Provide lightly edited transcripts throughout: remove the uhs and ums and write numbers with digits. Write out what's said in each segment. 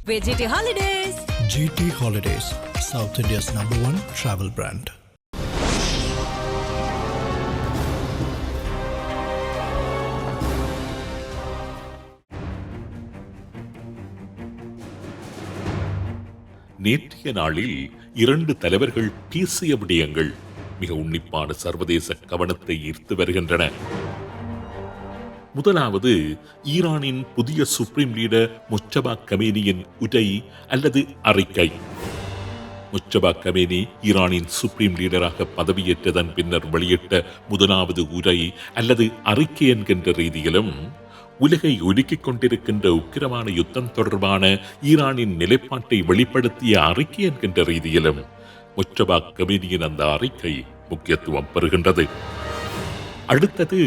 with GT Holidays. GT Holidays, South India's #1 travel brand. நேற்றைய நாளில் 2 தலைவர்கள் பேசிய விடயங்கள் மிக உன்னிப்பான சர்வதேச கவனத்தை ஈர்த்து வருகின்றன. முதலாவது, ஈரானின் புதிய சுப்ரீம் லீடர் முஜ்தபா கமேனியின் உரை அல்லது அறிக்கை. முஜ்தபா கமேனி ஈரானின் சுப்ரீம் லீடராக பதவியேற்றதன் பின்னர் வெளியிட்ட முதலாவது உரை அல்லது அறிக்கை என்கின்ற ரீதியிலும், உலகை ஒடுக்கிக் கொண்டிருக்கின்ற உக்கிரமான யுத்தம் தொடர்பான ஈரானின் நிலைப்பாட்டை வெளிப்படுத்திய அறிக்கை என்கின்ற ரீதியிலும் முஜ்தபா கமேனியின் அந்த அறிக்கை முக்கியத்துவம் பெறுகின்றது. அடுத்தது,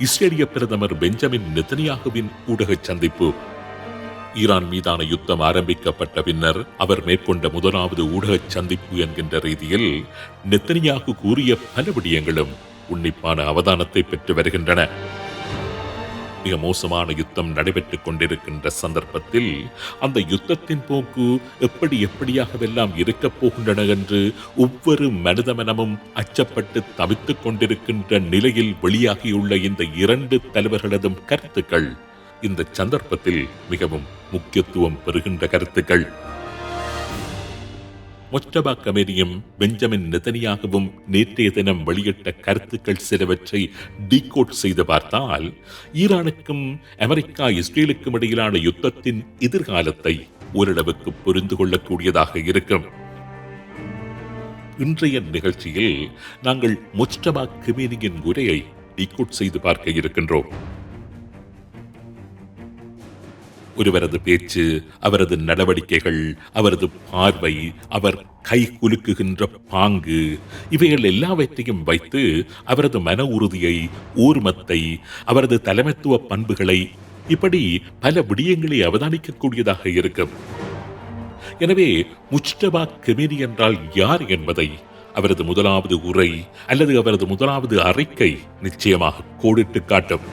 இஸ்ரேலிய பிரதமர் பெஞ்சமின் நெதன்யாகுவின் ஊடக சந்திப்பு. ஈரான் மீதான யுத்தம் ஆரம்பிக்கப்பட்ட பின்னர் அவர் மேற்கொண்ட முதலாவது ஊடக சந்திப்பு என்கின்ற ரீதியில் நெதன்யாகு கூறிய பல விடயங்களும் உன்னிப்பான அவதானத்தை பெற்று வருகின்றன. மிக மோசமான யுத்தம் நடைபெற்றுக் கொண்டிருக்கின்ற சந்தர்ப்பத்தில் அந்த யுத்தத்தின் போக்கு எப்படியாகவெல்லாம் இருக்கப் போகின்றன என்று ஒவ்வொரு மனிதமனமும் அச்சப்பட்டு தவித்துக் கொண்டிருக்கின்ற நிலையில் வெளியாகியுள்ள இந்த 2 தலைவர்களதும் கருத்துக்கள் இந்த சந்தர்ப்பத்தில் மிகவும் முக்கியத்துவம் பெறுகின்ற கருத்துக்கள். முஜ்தபா கமேனியும் பெஞ்சமின் நெதன்யாகுவும் நேற்றைய தினம் வெளியிட்ட கருத்துக்கள் சிலவற்றை டீகோட் செய்து பார்த்தால், ஈரானுக்கும் அமெரிக்கா இஸ்ரேலுக்கும் இடையிலான யுத்தத்தின் எதிர்காலத்தை ஓரளவுக்கு புரிந்து கொள்ளக்கூடியதாக இருக்கும். இன்றைய நிகழ்ச்சியில் நாங்கள் முஜ்தபா கமேனியின் உரையை டீகோட் செய்து பார்க்க இருக்கின்றோம். ஒருவரது பேச்சு, அவரது நடவடிக்கைகள், அவரது பார்வை, அவர் கை குலுக்குகின்ற பாங்கு, இவைகள் எல்லாவற்றையும் வைத்து அவரது மன உறுதியை, ஊர்மத்தை, அவரது தலைமைத்துவ பண்புகளை, இப்படி பல விடயங்களை அவதானிக்கக்கூடியதாக இருக்கும். எனவே முஜ்தபா கமேனி என்றால் யார் என்பதை அவரது முதலாவது உரை அல்லது அவரது முதலாவது அறிக்கை நிச்சயமாக கோடிட்டு காட்டும்.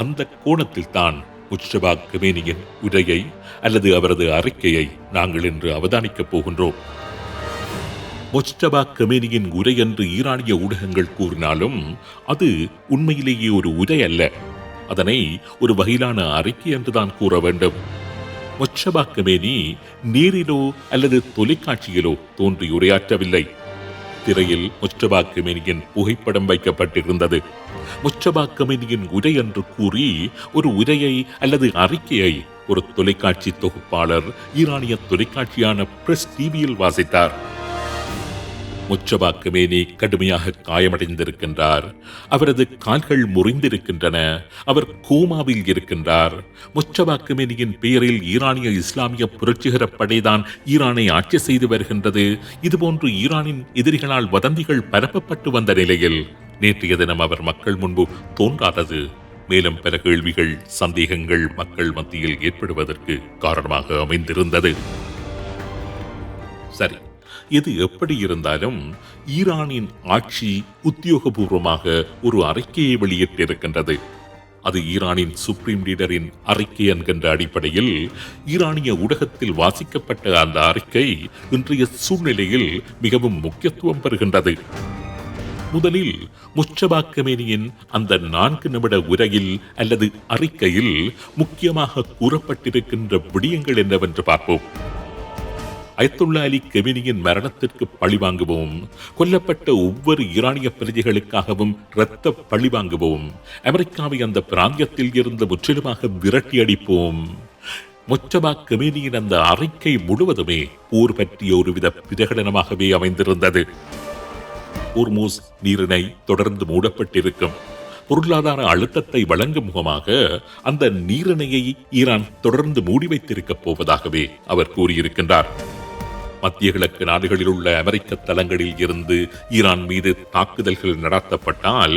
அந்த கோணத்தில் தான் முஜ்தபா கமேனியின் உரையை அல்லது அவரது அறிக்கையை நாங்கள் இன்று அவதானிக்கப் போகின்றோம். முஜ்தபா கமேனியின் உரை என்று ஈரானிய ஊடகங்கள் கூறினாலும் அது உண்மையிலேயே ஒரு உரை அல்ல. அதனை ஒரு வகையிலான அறிக்கை என்றுதான் கூற வேண்டும். முஜ்தபா கமேனி நேரிலோ அல்லது தொலைக்காட்சியிலோ தோன்றி உரையாற்றவில்லை. திரையில் முஜ்தபா கமேனியின் புகைப்படம் வைக்கப்பட்டிருந்தது. முஜ்தபா கமேனியின் உரை என்று கூறி ஒரு உரையை அல்லது அறிக்கையை ஒரு தொலைக்காட்சி தொகுப்பாளர் ஈரானிய தொலைக்காட்சியான பிரஸ் டிவியில் வாசித்தார். முஜ்தபா கமேனி கடுமையாக காயமடைந்திருக்கின்றார். அவரது கால்கள் முறிந்திருக்கின்றன. அவர் கோமாவில் இருக்கின்றார். முஜ்தபா கமேனியின் பெயரில் ஈரானிய இஸ்லாமிய புரட்சிகர படைதான் ஈரானை ஆட்சி செய்து வருகின்றது. இதுபோன்று ஈரானின் எதிரிகளால் வதந்திகள் பரப்பப்பட்டு வந்த நிலையில் நேற்றைய தினம் அவர் மக்கள் முன்பு தோன்றாதது மேலும் பல கேள்விகள், சந்தேகங்கள் மக்கள் மத்தியில் ஏற்படுவதற்கு காரணமாக அமைந்திருந்தது. சரி, இது எப்படி இருந்தாலும் ஈரானின் ஆட்சி உத்தியோகபூர்வமாக ஒரு அறிக்கையை வெளியிட்டிருக்கின்றது. அது ஈரானின் சுப்ரீம் லீடரின் அறிக்கை என்கின்ற அடிப்படையில் ஈரானிய ஊடகத்தில் வாசிக்கப்பட்ட அந்த அறிக்கை இன்றைய சூழ்நிலையில் மிகவும் முக்கியத்துவம் பெறுகின்றது. முதலில் முஜ்தபா கமேனியின் அந்த 4 நிமிட உரையில் அல்லது அறிக்கையில் முக்கியமாக கூறப்பட்டிருக்கின்ற விடயங்கள் என்னவென்று பார்ப்போம். அயத்துல்லா அலி கமேனியின் மரணத்திற்கு பழிவாங்குவோம், கொல்லப்பட்ட ஒவ்வொரு ஈரானிய பிரஜைகளுக்காகவும் இரத்த பழிவாங்குவோம், அமெரிக்காவை அந்த பிராந்தியத்தில் இருந்து முற்றிலுமாக விரட்டி அடிப்போம். முஜ்தபா கமேனியின் அந்த அறிக்கை முழுவதுமே போர் பற்றிய ஒருவித பிரகடனமாகவே அமைந்திருந்தது. ஹோர்முஸ் நீரிணை தொடர்ந்து மூடப்பட்டிருக்கும். பொருளாதார அழுத்தத்தை வழங்கும் முகமாக அந்த நீரிணையை ஈரான் தொடர்ந்து மூடி வைத்திருக்கப் போவதாகவே அவர் கூறியிருக்கின்றார். மத்திய கிழக்கு நாடுகளில் உள்ள அமெரிக்க தளங்களில் இருந்து ஈரான் மீது தாக்குதல்கள் நடத்தப்பட்டால்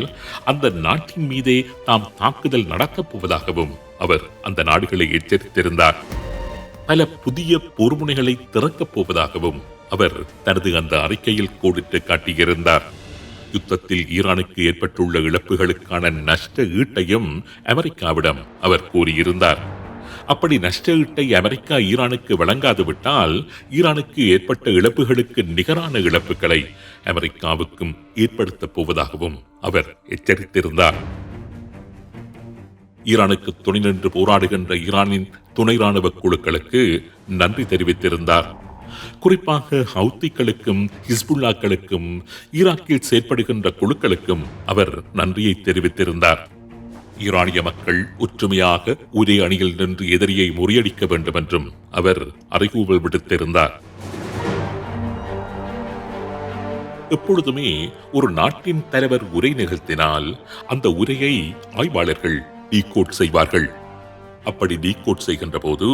அந்த நாட்டின் மீதே தாம் தாக்குதல் நடத்தப் போவதாகவும் அவர் அந்த நாடுகளை எச்சரித்திருந்தார். பல புதிய போர்முனைகளை திறக்கப் போவதாகவும் அவர் தனது அந்த அறிக்கையில் கோடிட்டு காட்டியிருந்தார். யுத்தத்தில் ஈரானுக்கு ஏற்பட்டுள்ள இழப்புகளுக்கான நஷ்ட ஈட்டையும் அமெரிக்காவிடம் அவர் கூறியிருந்தார். அப்படி நஷ்ட ஈட்டை அமெரிக்கா ஈரானுக்கு வழங்காது விட்டால் ஈரானுக்கு ஏற்பட்ட இழப்புகளுக்கு நிகரான இழப்புகளை அமெரிக்காவுக்கும் ஏற்படுத்தப் போவதாகவும் அவர் எச்சரித்திருந்தார். ஈரானுக்கு துணை நின்று போராடுகின்ற ஈரானின் துணை ராணுவ குழுக்களுக்கு நன்றி தெரிவித்திருந்தார். குறிப்பாக ஹவுத்திகளுக்கும் ஹிஸ்புல்லாக்களுக்கும் ஈராக்கில் செயற்படுகின்ற குழுக்களுக்கும் அவர் நன்றியை தெரிவித்திருந்தார். ஈரானிய மக்கள் ஒற்றுமையாக ஒரே அணியில் நின்று எதிரியை முறியடிக்க வேண்டும் என்றும் அவர் அறைகூவல் விடுத்திருந்தார். எப்பொழுதுமே ஒரு நாட்டின் தலைவர் உரை நிகழ்த்தினால் அந்த உரையை ஆய்வாளர்கள் டீகோட் செய்வார்கள். அப்படி டீகோட் செய்கின்ற போது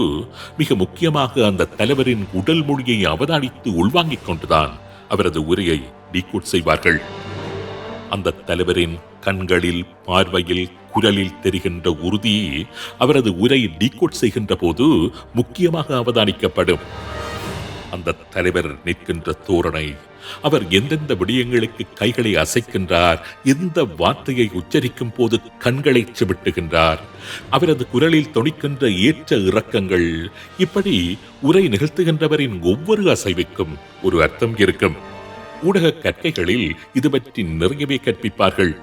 மிக முக்கியமாக அந்த தலைவரின் உடல் மொழியை அவதானித்து உள்வாங்கிக் கொண்டுதான் அவரது உரையை டீகோட் செய்வார்கள். அந்த தலைவரின் கண்களில், பார்வையில், குரலில் தெரிகின்ற உறுதி அவரது உரை டீகோட் செய்கின்ற போது முக்கியமாக அவதானிக்கப்படும். அந்த தலைவர் நிற்கின்ற தோரணை, அவர் எந்தெந்த விடயங்களுக்கு கைகளை அசைக்கின்றார், எந்த வார்த்தையை உச்சரிக்கும் போது கண்களை சிமிட்டுகின்றார், அவரது குரலில் தொனிக்கின்ற ஏற்ற இறக்கங்கள், இப்படி உரை நிகழ்த்துகின்றவரின் ஒவ்வொரு அசைவுக்கும் ஒரு அர்த்தம் இருக்கும். ஊடக கற்கைகளில் இது பற்றி நிறையவே கற்பிப்பார்கள்.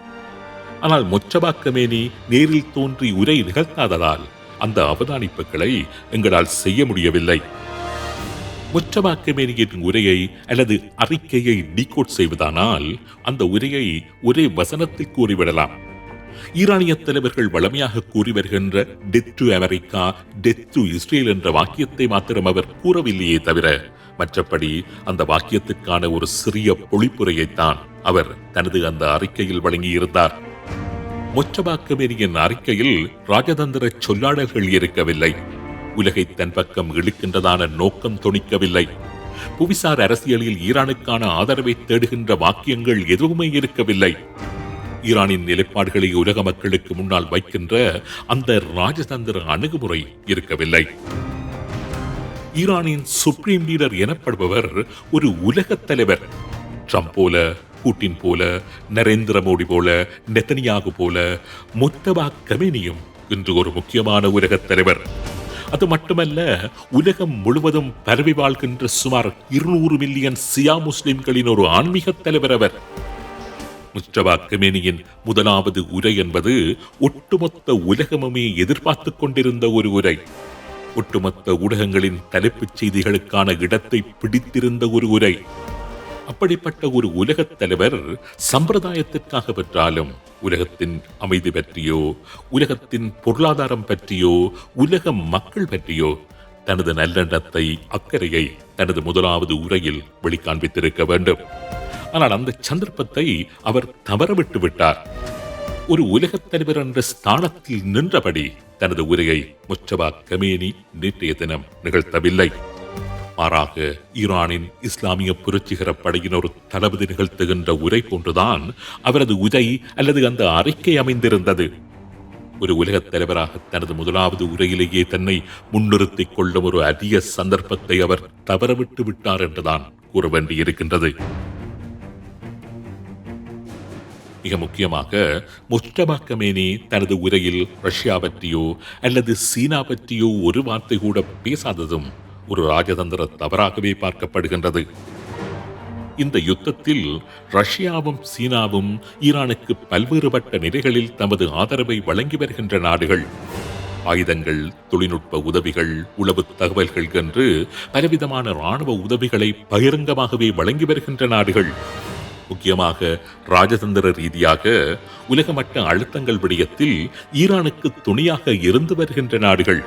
ஆனால் முஜ்தபா கமேனி நேரில் தோன்றி உரை நிகழ்த்தாததால் அந்த அவதானிப்புகளை எங்களால் செய்ய முடியவில்லை. முஜ்தபா கமேனியின் உரையை அல்லது அறிக்கையை டீகோட் செய்வதானால் அந்த உரையை ஒரே வசனத்தில் கூறிவிடலாம். ஈரானிய தலைவர்கள் வளமையாக கூறி வருகின்ற death to America, death to Israel என்ற வாக்கியத்தை மாத்திரம் அவர் கூறவில்லையே தவிர மற்றபடி அந்த வாக்கியத்திற்கான ஒரு சிறிய பொழிப்புரையைத்தான் அவர் தனது அந்த அறிக்கையில் வழங்கியிருந்தார். முஜ்தபா கமேனியின் அறிக்கையில் ராஜதந்திர சொல்லாடல்கள் இருக்கவில்லை. உலகை தன் பக்கம் இழுக்கின்றதான நோக்கம் தொனிக்கவில்லை. புவிசார் அரசியலில் ஈரானுக்கான ஆதரவை தேடுகின்ற வாக்கியங்கள் எதுவுமே இருக்கவில்லை. ஈரானின் நிலைப்பாடுகளை உலக மக்களுக்கு முன்னால் வைக்கின்ற அந்த ராஜதந்திர அணுகுமுறை இருக்கவில்லை. ஈரானின் சுப்ரீம் லீடர் எனப்படுபவர் ஒரு உலகத் தலைவர். ட்ரம்ப் போல, புட்டின் போல, நரேந்திர மோடி போல, நெத்தனியாகு போல முஜ்தபா கமேனியும் இன்று ஒரு முக்கியமான உலகத் தலைவர். அது மட்டுமல்ல, உலகம் முழுவதும் பரவி வாழ்கின்ற சுமார் 200 மில்லியன் சியா முஸ்லிம்களின் ஒரு ஆன்மீக தலைவர் அவர். முஜ்தபா கமேனியின் முதலாவது உரை என்பது ஒட்டுமொத்த உலகமுமே எதிர்பார்த்துக் கொண்டிருந்த ஒரு உரை. ஒட்டுமொத்த ஊடகங்களின் தலைப்புச் செய்திகளுக்கான இடத்தை பிடித்திருந்த ஒரு உரை. அப்படிப்பட்ட ஒரு உலகத் தலைவர் சம்பிரதாயத்திற்காக பெற்றாலும் உலகத்தின் அமைதி பற்றியோ, உலகத்தின் பொருளாதாரம் பற்றியோ, உலக மக்கள் பற்றியோ தனது நல்லெண்ணத்தை, அக்கறையை தனது முதலாவது உரையில் வெளிக்காண்பித்திருக்க வேண்டும். ஆனால் அந்த சந்தர்ப்பத்தை அவர் தவறவிட்டு விட்டார். ஒரு உலகத் தலைவர் என்ற ஸ்தானத்தில் நின்றபடி தனது உரையை முஜ்தபா கமேனி நேற்றைய தினம் நிகழ்த்தவில்லை. மாறாக ஈரானின் இஸ்லாமிய புரட்சிகர படையின் ஒரு தளபதி நிகழ்த்துகின்ற உரை போன்றுதான் அவரது உரை அல்லது அந்த அறிக்கை அமைந்திருந்தது. ஒரு உலகத் தலைவராக தனது முதலாவது உரையிலேயே தன்னை முன்னிறுத்திக் கொள்ளும் ஒரு அரிய சந்தர்ப்பத்தை அவர் தவறவிட்டு விட்டார் என்றுதான் கூற வேண்டியிருக்கின்றது. மிக முக்கியமாக முஜ்தபா கமேனி தனது உரையில் ரஷ்யா பற்றியோ அல்லது சீனா பற்றியோ ஒரு வார்த்தை கூட பேசாததும் ஒரு ராஜதந்திர தவறாகவே பார்க்கப்படுகின்றது. இந்த யுத்தத்தில் ரஷ்யாவும் சீனாவும் ஈரானுக்கு பல்வேறுபட்ட நிலைகளில் தமது ஆதரவை வழங்கி வருகின்ற நாடுகள். ஆயுதங்கள், தொழில்நுட்ப உதவிகள், உளவு தகவல்கள் என்று பலவிதமான இராணுவ உதவிகளை பகிரங்கமாகவே வழங்கி வருகின்ற நாடுகள். முக்கியமாக ராஜதந்திர ரீதியாக உலகமட்ட அழுத்தங்கள் விடயத்தில் ஈரானுக்கு துணையாக இருந்து வருகின்ற நாடுகள்.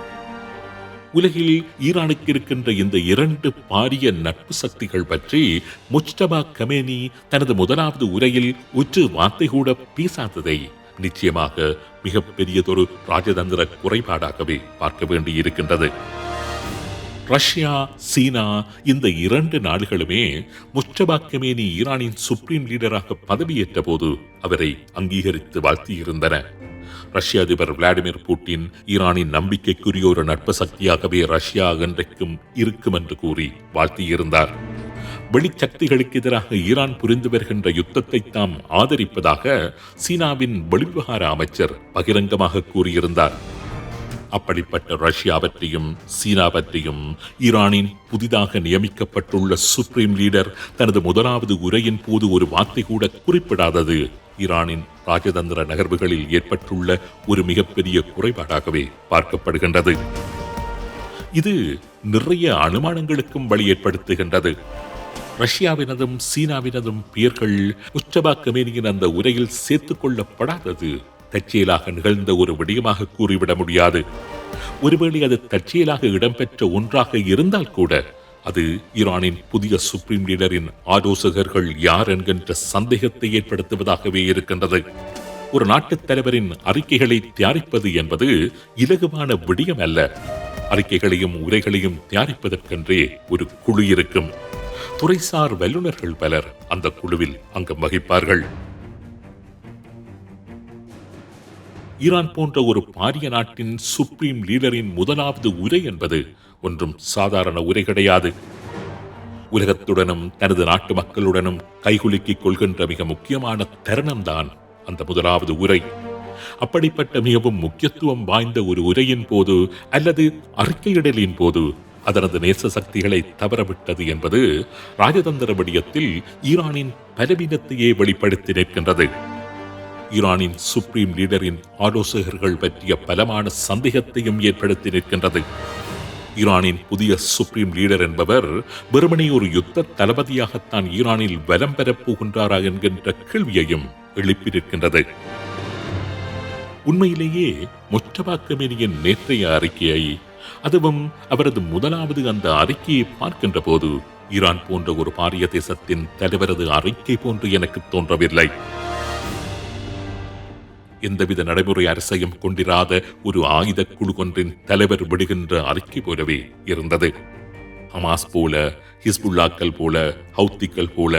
உலகில் ஈரானுக்கு இருக்கின்ற இந்த இரண்டு பாரிய நட்பு சக்திகள் பற்றி முஜ்தபா கமேனி தனது முதலாவது உரையில் ஒற்று வார்த்தை கூட பேசாததை நிச்சயமாக மிகப்பெரியதொரு ராஜதந்திர குறைபாடாகவே பார்க்க வேண்டியிருக்கின்றது. ரஷ்யா, சீனா இந்த இரண்டு நாடுகளுமே முஜ்தபா கமேனி ஈரானின் சுப்ரீம் லீடராக பதவியேற்ற போது அவரை அங்கீகரித்து வாழ்த்தியிருந்தன. ரஷ்ய அதிபர் விளாடிமிர் புட்டின் ஈரானின் நம்பிக்கைக்குரிய ஒரு நட்பு சக்தியாகவே ரஷ்யா என்றைக்கும் இருக்கும் என்று கூறி வாழ்த்தியிருந்தார். வெளிச்சக்திகளுக்கு எதிராக ஈரான் புரிந்து வருகின்ற யுத்தத்தை தாம் ஆதரிப்பதாக சீனாவின் வெளிவிவகார அமைச்சர் பகிரங்கமாக கூறியிருந்தார். அப்படிப்பட்ட ரஷ்யா பற்றியும் சீனா பற்றியும் ஈரானின் புதிதாக நியமிக்கப்பட்டுள்ள சுப்ரீம் லீடர் தனது முதலாவது உரையின் போது ஒரு வார்த்தை கூட குறிப்பிடாதது ஈரானின் ராஜதந்திர நகர்வுகளில் ஏற்பட்டுள்ள ஒரு மிகப்பெரிய குறைபாடாகவே பார்க்கப்படுகின்றது. இது நிறைய அனுமானங்களுக்கும் வழி ஏற்படுத்துகின்றது. ரஷ்யாவினதும் சீனாவினதும் பெயர்கள் முஸ்தபா கமேனியின் அந்த உரையில் சேர்த்துக் கொள்ளப்படாதது தற்செயலாக நிகழ்ந்த ஒரு விடயமாக கூறிவிட முடியாது. ஒருவேளை அது தற்செயலாக இடம்பெற்ற ஒன்றாக இருந்தால் கூட அது ஈரானின் புதிய சுப்ரீம் லீடரின் ஆலோசகர்கள் யார் என்கின்ற சந்தேகத்தை ஏற்படுத்துவதாகவே இருக்கின்றது. ஒரு நாட்டுத் தலைவரின் அறிக்கைகளை தயாரிப்பது என்பது இலகுவான விடயம் அல்ல. அறிக்கைகளையும் உரைகளையும் தயாரிப்பதற்கென்றே ஒரு குழு இருக்கும். துறைசார் வல்லுநர்கள் பலர் அந்த குழுவில் அங்கம் வகிப்பார்கள். ஈரான் போன்ற ஒரு பாரிய நாட்டின் சுப்ரீம் லீடரின் முதலாவது உரை என்பது ஒன்றும் சாதாரண உரை கிடையாது. உலகத்துடனும் தனது நாட்டு மக்களுடனும் கைகுலுக்கிக் கொள்கின்ற மிக முக்கியமான தருணம்தான் அந்த முதலாவது உரை. அப்படிப்பட்ட மிகவும் முக்கியத்துவம் வாய்ந்த ஒரு உரையின் போது அல்லது அறிக்கையிடலின் போது அதனது நேச சக்திகளை தவறவிட்டது என்பது ராஜதந்திர விடயத்தில் ஈரானின் பலவீனத்தையே வெளிப்படுத்தி நிற்கின்றது. ஈரானின் சுப்ரீம் லீடரின் ஆலோசகர்கள் பற்றிய பலமான சந்தேகத்தையும் ஏற்படுத்தி நிற்கின்றது. ஈரானின் புதிய சுப்ரீம் லீடர் என்பவர் வெறுமனே ஒரு யுத்த தளபதியாகத்தான் ஈரானில் வலம் பெறப் போகின்றாரா என்கின்ற கேள்வியையும் எழுப்பி நிற்கின்றது. உண்மையிலேயே முஸ்தபா கமேனியின் நேற்றைய அறிக்கையை, அதுவும் அவரது முதலாவது அந்த அறிக்கையை பார்க்கின்ற போது ஈரான் போன்ற ஒரு பாரிய தேசத்தின் தலைவரது அறிக்கை போன்று எனக்கு தோன்றவில்லை. எந்தவித நடைமுறை அரசையும் கொண்டிராத ஒரு ஆயுத குழு ஒன்றின் தலைவர் விடுகின்ற அறிக்கை போலவே இருந்தது. ஹமாஸ் போல, ஹிஸ்புல்லாக்கள் போல, ஹவுத்திகள் போல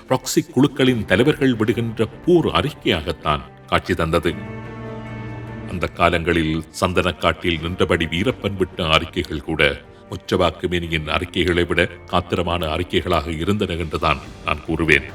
ப்ராக்ஸி குழுக்களின் தலைவர்கள் விடுகின்ற போர் அறிக்கையாகத்தான் காட்சி தந்தது. அந்த காலங்களில் சந்தனக்காட்டில் நின்றபடி வீரப்பன் விட்ட அறிக்கைகள் கூட முஸ்தபா கமேனியின் அறிக்கைகளை விட காத்திரமான அறிக்கைகளாக இருந்தன என்றுதான் நான் கூறுவேன்.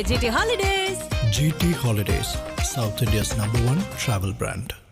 GT Holidays. GT Holidays, South India's #1 travel brand.